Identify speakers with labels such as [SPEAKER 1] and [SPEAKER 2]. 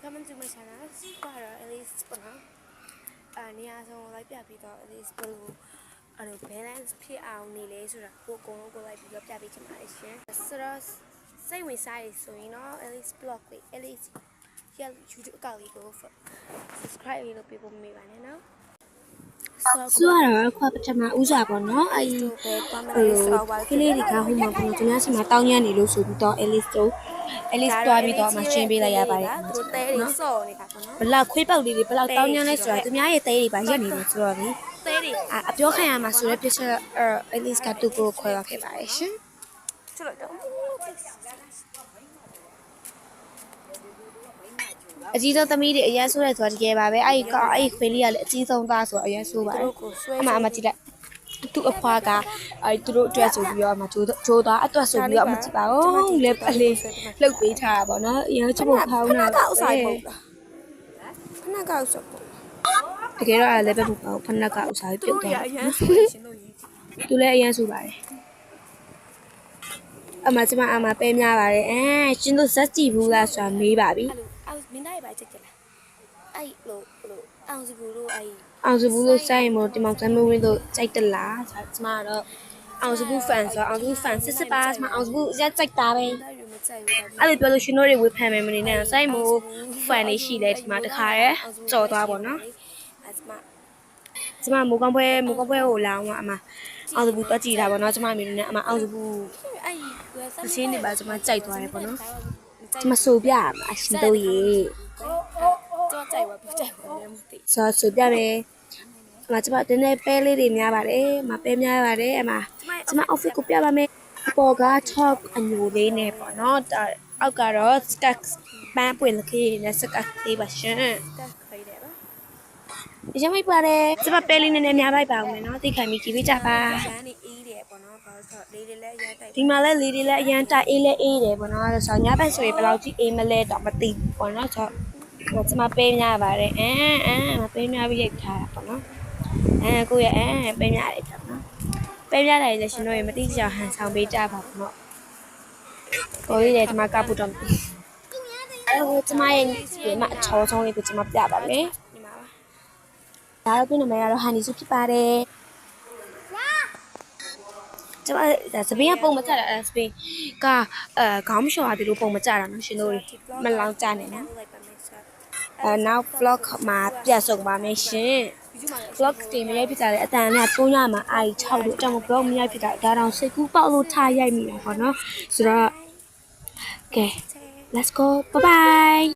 [SPEAKER 1] Welcome to my channel. Para Alice Pana. Nia so like ပြပြီးတော့ Alice ဘလို့balance ဖြစ်အောင်နေလဲဆိုတာကိုအကုန်လုံးကိုလိုက်ပြီးတော့ပြပေးချင်ပါတယ်ရှင်ဆိုတော့စိတ်ဝင်စားရဆိုရင်တော့ Alice blog လေး Alice ရဲ့ YouTube အကောင့်လေးကို subscribe လုပ်ပေးဖို့မေးပါနဲ့နော်
[SPEAKER 2] ဆိုတော့ခွာပထမဦးစွာပေါ့နော်အဲ့ဒီကလေးတွေကဟိုမှာပေါ့နော်ကျွန်တော်စီမှာတောင်းညံ့နေလို့ဆိုပြီးတော့ Alice တွားပြီးတော့မှရှင်းပေးလိုက်ရပါတယ်
[SPEAKER 1] သူတဲတွေစော့နေတာပေါ့နော်
[SPEAKER 2] ဘလောက်ခွေးပေါက်လေးတွေဘလောက်တောင်းညံ့လဲဆိုတာသူများရဲ့တဲတွေပါရက်နေတယ်ဆိုတော့လေ
[SPEAKER 1] တဲတွေ
[SPEAKER 2] အပြောခံရမှာဆိုတဲ့ပြချက်Alice ကသူ့ကိုခွဲသွားခဲ့ပါတယ်ရှင်
[SPEAKER 1] ချလို့တော့
[SPEAKER 2] အကြီးဆုံးသမီးတွေအရင်ဆိုးရဲဆိုတာတကယ်ပါပဲအဲ့ခွေးလေးကလည်းအကြီးဆုံးသားဆိုတော့အရင်ဆိုးပါတယ်အမကြည့်လိုက်သူ့အဖွားကသူတို့အတွက်ဆိုပြီးတော့အမဂျိုးသားအတွက်ဆိုပြီးတော့အမကြည့်ပါဦးလက်ပလေးလှုပ်ပေးထားတာပေါ့နော်အရင်ချဖို့ဖောင်းတာ
[SPEAKER 1] ကောက်ဆိုင်ပုံလားခဏကောက်ဆိုပုံ
[SPEAKER 2] တကယ်တော့လည်းပဲမပေါ့ဖနက်ကဥစားပြုတ်သွားတယ်သူလည်းအရင်ဆိုပါတယ်အမကျမအမပဲများပါတယ်ရှင်တို့ဇက်ကြည့်ဘူးလားဆိုတာမေးပါပြီ
[SPEAKER 1] မင်းသားရဲ့ဘာချက်ကြလားအဲ့လို့အောင်စကူတို့အဲ့
[SPEAKER 2] အောင်စဘူးလို့စိုက်မို့ဒီမောင်ဆမ်းမဝင်းတို့ကြိုက်တလားကျမကတော့အောင်စဘူး fan ဆိုအောင်စဘူး fan စစ်ပါကျမအောင်စဘူးရက်ကြိုက်တာပဲအဲ့လိုပြောလို့ရှင်တို့တွေဝေဖန်မယ်မနေနဲ့စိုက်မို့ fan တွေရှိလဲဒီမှာတခါရဲကြော်သွားပါတော့ကျမမိုးကောင်းပွဲကိုလာအောင်အမအောင်စဘူးတွက်ကြည့်တာပေါ့နော်ကျမအမေနဲ့အမအောင်စဘူးအဲ့ရှင်းနေပါကျမကြိုက်သွားတယ်ပေါ့နော်ကျမဆိုပြအရှင်တို့ရေ
[SPEAKER 1] တော့ကြိုက်ပါကြိုက်ပါလည်းမသိ
[SPEAKER 2] ဆိုပြမယ်အမကျမတင်းနဲ့ပဲလေးတွေများပါတယ်မပဲများပါတယ်အမကျမ outfit ကိုပြပါမယ်အပေါ်က top အညိုလေးနဲ့ပေါ့နော်အောက်ကတော့ skirt ပန်းပွင့်လက်ခေးနဲ့ skirt လေးပါရှင်
[SPEAKER 1] ခိုင်းတယ်ပါ
[SPEAKER 2] ရမ်းမိပါတယ်ကျမပဲလေးနည်းနည်းများလိုက်ပါဦးမယ်နော်သိခံပြီးကြည့်ပေးကြပါ
[SPEAKER 1] ရမ်းနေအေးတယ်ပေါ့နော်ဘာလို့ဆိုလေးတွေလည်းအရင်တိုက်
[SPEAKER 2] ဒီမှာလည်းလေးတွေလည်းအရင်တိုက်အေးလည်းအေးတယ်ပေါ့နော်ဆိုတော့ညဘက်ဆိုရင်ဘယ်လောက်ကြီးအေးမလဲတော့မသိဘူးပေါ့နော်ဆိုတော့ကျမပေးများပါတယ်မပေးများပြီးရိုက်ထားတာပေါ့နော်ကိုရပေးများတယ်ပေါ့နော်ပေးများတယ်လည်းရှင်တို့ရေမတိကျဟန်ဆောင်ပေးကြပါဘူးနော်ကိုရလည်းဒီမှာကပ်ဖို့တော့ကျမရဲ့ဒီမှာအချောဆုံးလေးကိုကျမပြပါမယ်
[SPEAKER 1] ဒီမှာ
[SPEAKER 2] ပါဒါတော့ပြင်နံပါတ်ကတော့ဟန်နီစုဖြစ်ပါတယ်ကျမစပင်းကပုံမကြတာစပင်းကခေါင်းမလျှော်ရတယ်လို့ပုံမကြတာနော်ရှင်တို့မလောင်ကြနဲ့နော်နောက် vlog မှာပြတ်ဆုံးပါမယ်ရှင် vlog တင်မရိုက်ဖြစ်ကြတယ်အတန်နဲ့3ညမှာအာကြီး6လို့အကြောင်း vlog မရိုက်ဖြစ်တာဒါတောင်စိတ်ကူးပေါက်လို့ထားရိုက်မိတာပေါ့နော်ဆိုတော့ကဲ let's go bye bye